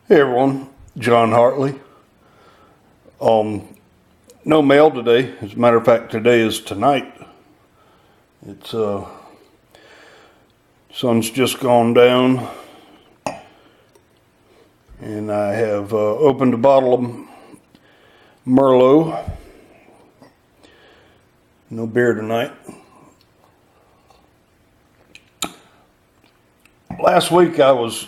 Hey everyone, John Hartley. No mail today. As a matter of fact, today is tonight. It's sun's just gone down, and I have opened a bottle of Merlot. No beer tonight. Last week I was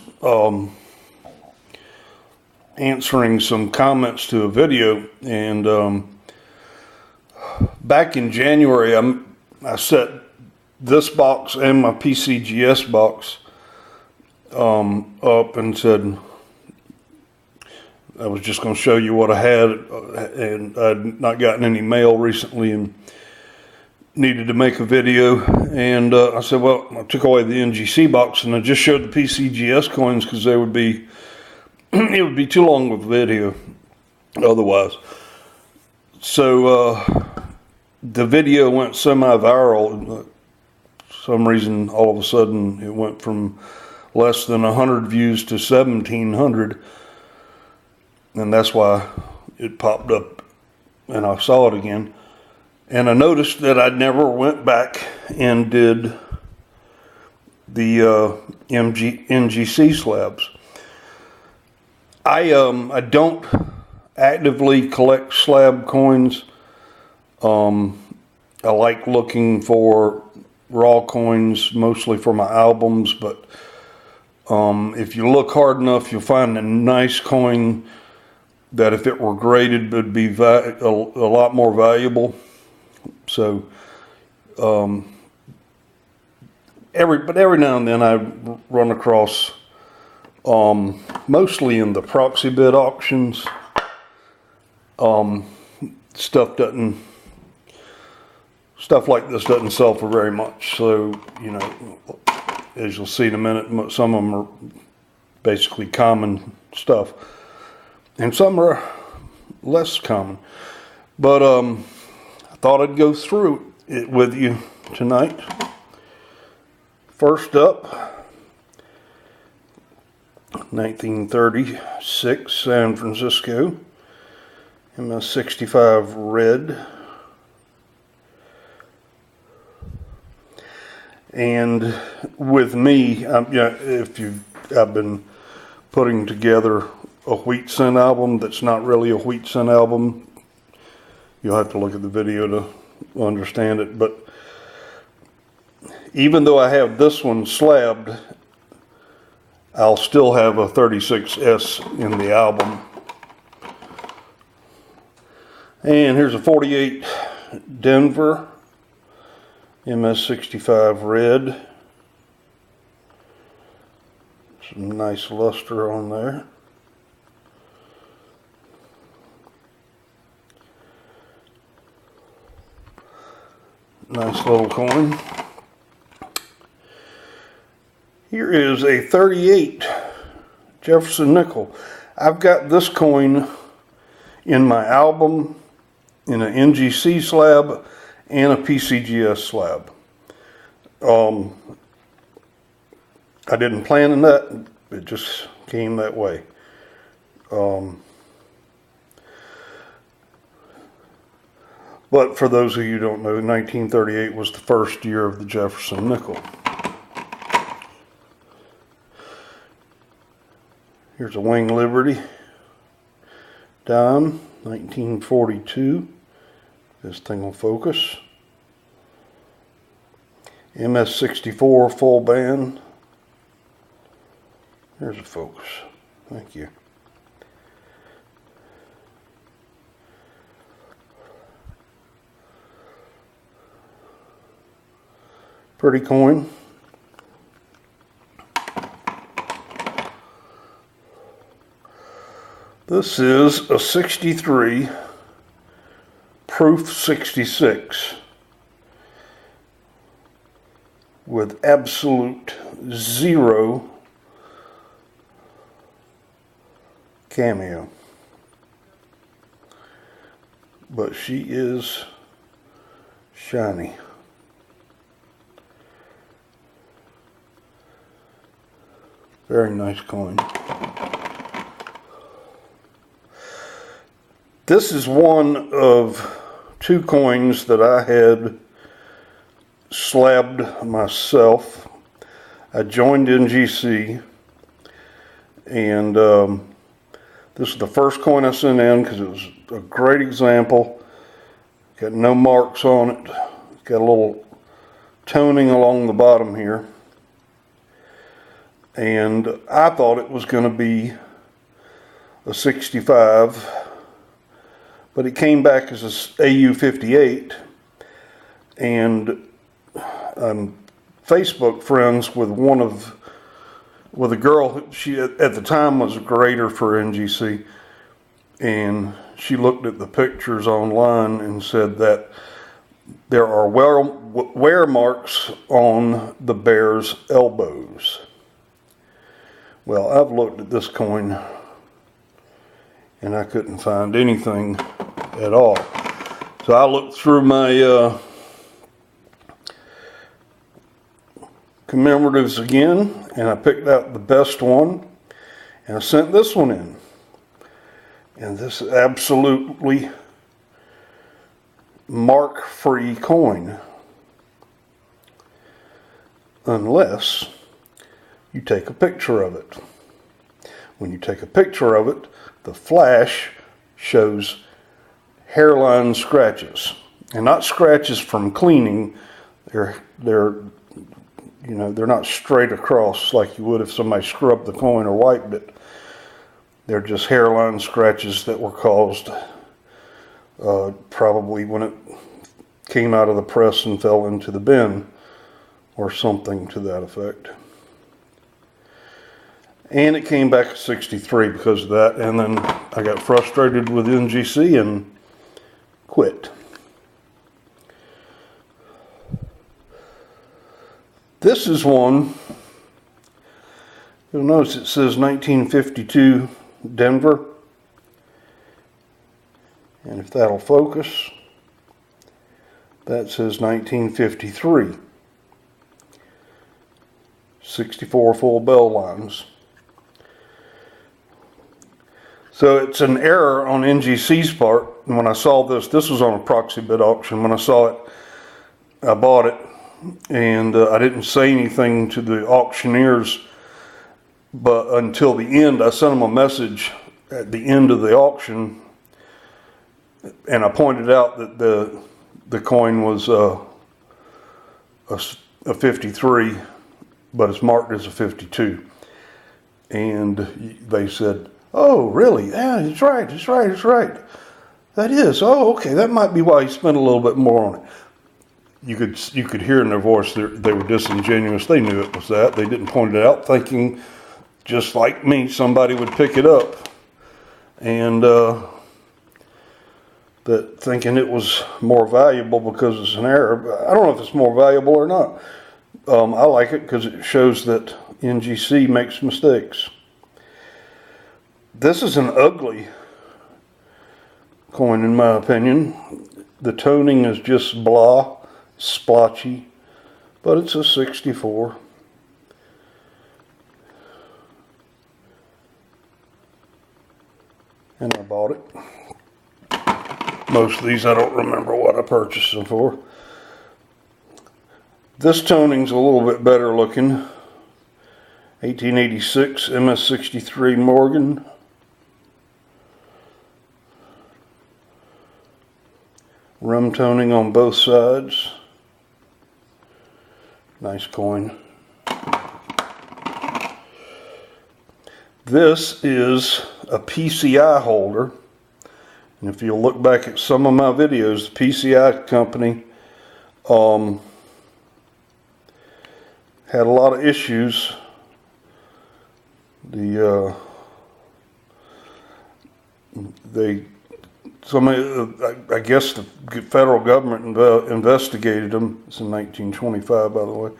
answering some comments to a video, and back in January I set this box and my PCGS box up and said I was just going to show you what I had, and I'd not gotten any mail recently and needed to make a video, and I said, well, I took away the NGC box and I just showed the PCGS coins because they would be it would be too long of a video otherwise. So the video went semi-viral. For some reason, all of a sudden, it went from less than 100 views to 1,700. And that's why it popped up and I saw it again. And I noticed that I never went back and did the NGC slabs. I don't actively collect slab coins. I like looking for raw coins, mostly for my albums, but if you look hard enough, you'll find a nice coin that if it were graded would be a lot more valuable. So every now and then I run across, mostly in the proxy bid auctions, stuff like this doesn't sell for very much. So, you know, as you'll see in a minute, some of them are basically common stuff, and some are less common. But I thought I'd go through it with you tonight. First up, 1936 San Francisco MS65 red. And with me, I've been putting together a wheat scent album that's not really a wheat scent album. You'll have to look at the video to understand it. But even though I have this one slabbed, I'll still have a 36S in the album. And here's a 48 Denver MS65 red. Some nice luster on there. Nice little coin. Here is a 38 Jefferson nickel. I've got this coin in my album in an NGC slab and a PCGS slab. I didn't plan on that. It just came that way. But for those of you who don't know, 1938 was the first year of the Jefferson nickel. Here's a Wing Liberty dime, 1942. This thing will focus. MS64 full band. There's a focus. Thank you. Pretty coin. This is a 63 proof 66 with absolute zero cameo. But she is shiny. Very nice coin. This is one of two coins that I had slabbed myself. I joined NGC, and this is the first coin I sent in because it was a great example. Got no marks on it. Got a little toning along the bottom here. And I thought it was going to be a 65, but it came back as a AU58. And I'm Facebook friends with a girl. She at the time was a grader for NGC, and she looked at the pictures online and said that there are wear marks on the bear's elbows. Well, I've looked at this coin and I couldn't find anything at all. So I looked through my commemoratives again, and I picked out the best one, and I sent this one in. And this is absolutely mark-free coin, unless you take a picture of it. When you take a picture of it, the flash shows hairline scratches, and not scratches from cleaning. They're not straight across like you would if somebody scrubbed the coin or wiped it. They're just hairline scratches that were caused probably when it came out of the press and fell into the bin or something to that effect. And it came back at 63 because of that, and then I got frustrated with NGC and quit. This is one, you'll notice it says 1952 Denver, and if that'll focus, that says 1953. 64 full bell lines. So it's an error on NGC's part. And when I saw this was on a proxy bid auction. When I saw it, I bought it, and I didn't say anything to the auctioneers, but until the end, I sent them a message at the end of the auction, and I pointed out that the coin was a 53, but it's marked as a 52. And they said, "Oh, really? Yeah, it's right. That is. Oh, okay. That might be why he spent a little bit more on it." You could hear in their voice they were disingenuous. They knew it was that. They didn't point it out, thinking, just like me, somebody would pick it up, and that thinking it was more valuable because it's an error. I don't know if it's more valuable or not. I like it because it shows that NGC makes mistakes. This is an ugly coin, in my opinion. The toning is just blah, splotchy, but it's a 64. And I bought it. Most of these I don't remember what I purchased them for. This toning's a little bit better looking. 1886 MS63 Morgan. Rum toning on both sides. Nice coin. This is a PCI holder. And if you look back at some of my videos, the PCI company had a lot of issues. I guess the federal government investigated them. It's in 1925, by the way.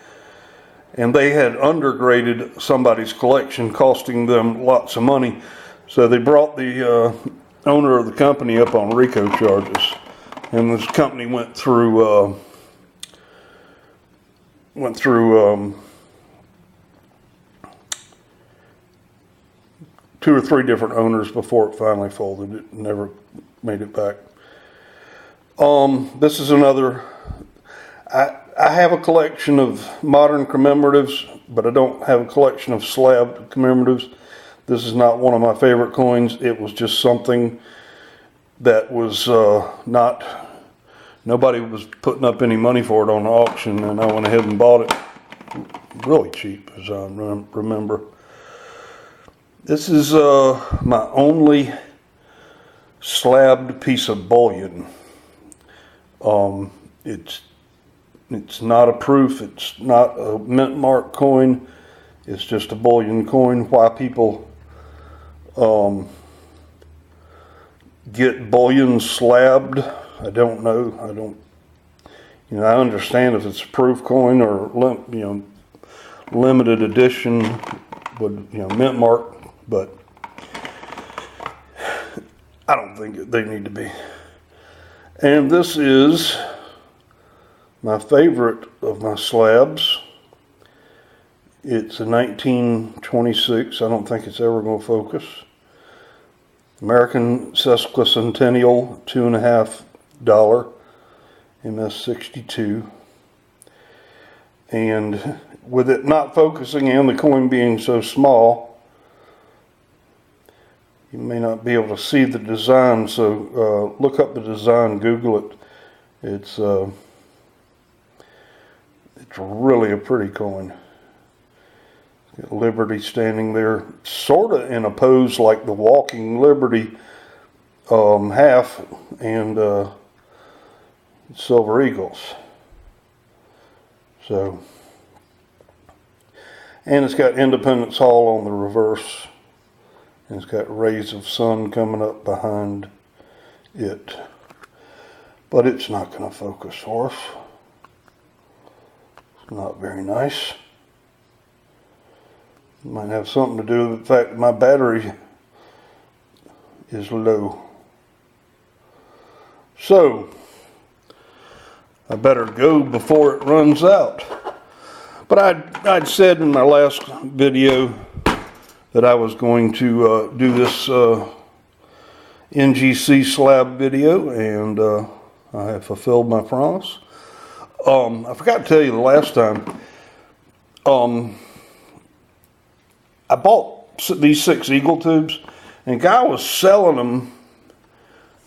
And they had undergraded somebody's collection, costing them lots of money. So they brought the owner of the company up on RICO charges. And this company went through 2 or 3 different owners before it finally folded. It never made it back. This is another. I have a collection of modern commemoratives, but I don't have a collection of slab commemoratives. This is not one of my favorite coins. It was just something that was nobody was putting up any money for it on the auction, and I went ahead and bought it really cheap, as I remember. This is my only slabbed piece of bullion. It's not a proof, it's not a mint mark coin, it's just a bullion coin. Why people get bullion slabbed, I don't know. I understand if it's a proof coin or limited edition with mint mark, but I don't think they need to be. And this is my favorite of my slabs. It's a 1926. I don't think it's ever going to focus. American Sesquicentennial $2.50 MS62. And with it not focusing and the coin being so small, you may not be able to see the design, so look up the design, Google it. It's really a pretty coin. Got Liberty standing there, sort of in a pose like the walking Liberty half, and Silver Eagles. So, and it's got Independence Hall on the reverse. And it's got rays of sun coming up behind it. But it's not going to focus for us. It's not very nice. It might have something to do with the fact that my battery is low. So, I better go before it runs out. But I'd said in my last video that I was going to do this NGC slab video, and I have fulfilled my promise. I forgot to tell you the last time, I bought these 6 eagle tubes, and a guy was selling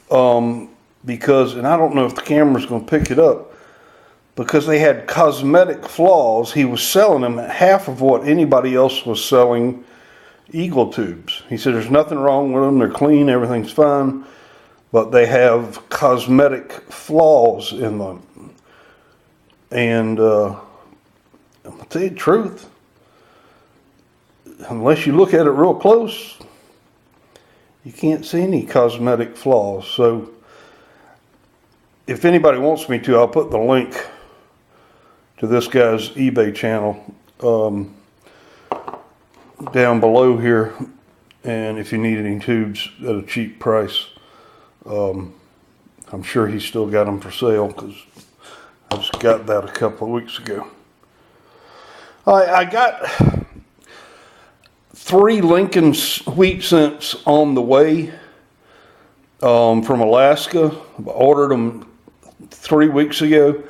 them because, and I don't know if the camera's going to pick it up, because they had cosmetic flaws. He was selling them at half of what anybody else was selling eagle tubes. He said there's nothing wrong with them, they're clean, everything's fine, but they have cosmetic flaws in them. And I'm gonna tell you the truth, unless you look at it real close, you can't see any cosmetic flaws. So if anybody wants me to, I'll put the link to this guy's eBay channel down below here, and if you need any tubes at a cheap price, I'm sure he's still got them for sale, because I just got that a couple of weeks ago. I got 3 Lincoln wheat cents on the way from Alaska. I ordered them 3 weeks ago,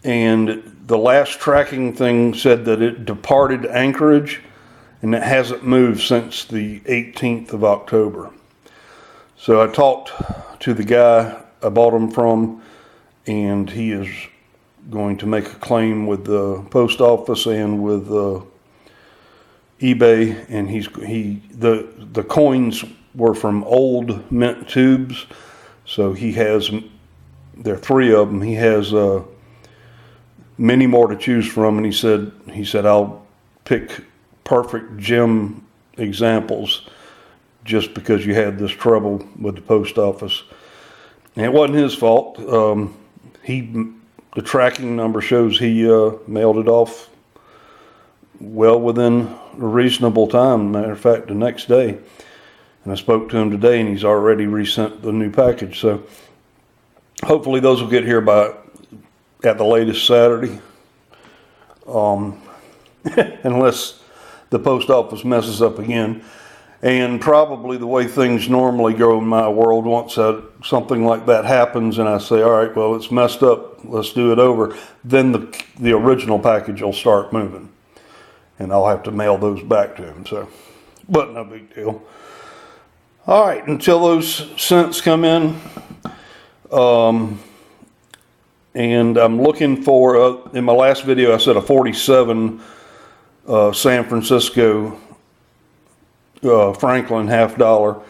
and the last tracking thing said that it departed Anchorage, and it hasn't moved since the 18th of October. So I talked to the guy I bought them from, and he is going to make a claim with the post office and with eBay, and the coins were from old mint tubes, so there are 3 of them. He has many more to choose from, and he said I'll pick perfect gem examples just because you had this trouble with the post office. And it wasn't his fault. The tracking number shows he mailed it off well within a reasonable time. Matter of fact, the next day. And I spoke to him today, and he's already resent the new package. So hopefully those will get here at the latest Saturday. Unless the post office messes up again. And probably the way things normally go in my world, once something like that happens and I say, all right, well, it's messed up, let's do it over, then the original package will start moving. And I'll have to mail those back to him. So, but no big deal. All right, until those cents come in, and I'm looking for, in my last video I said a 47 San Francisco Franklin $50.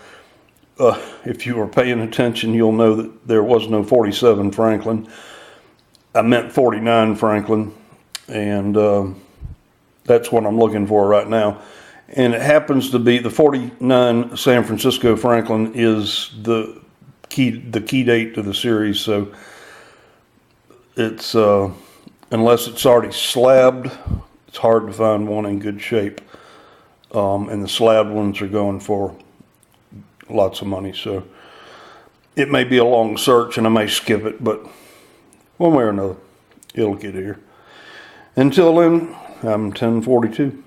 If you were paying attention, you'll know that there was no 47 Franklin. I meant 49 Franklin, and that's what I'm looking for right now. And it happens to be the 49 San Francisco Franklin is the key date to the series. So it's unless it's already slabbed, it's hard to find one in good shape. And the slabbed ones are going for lots of money. So it may be a long search and I may skip it, but one way or another, it'll get here. Until then, I'm 1042.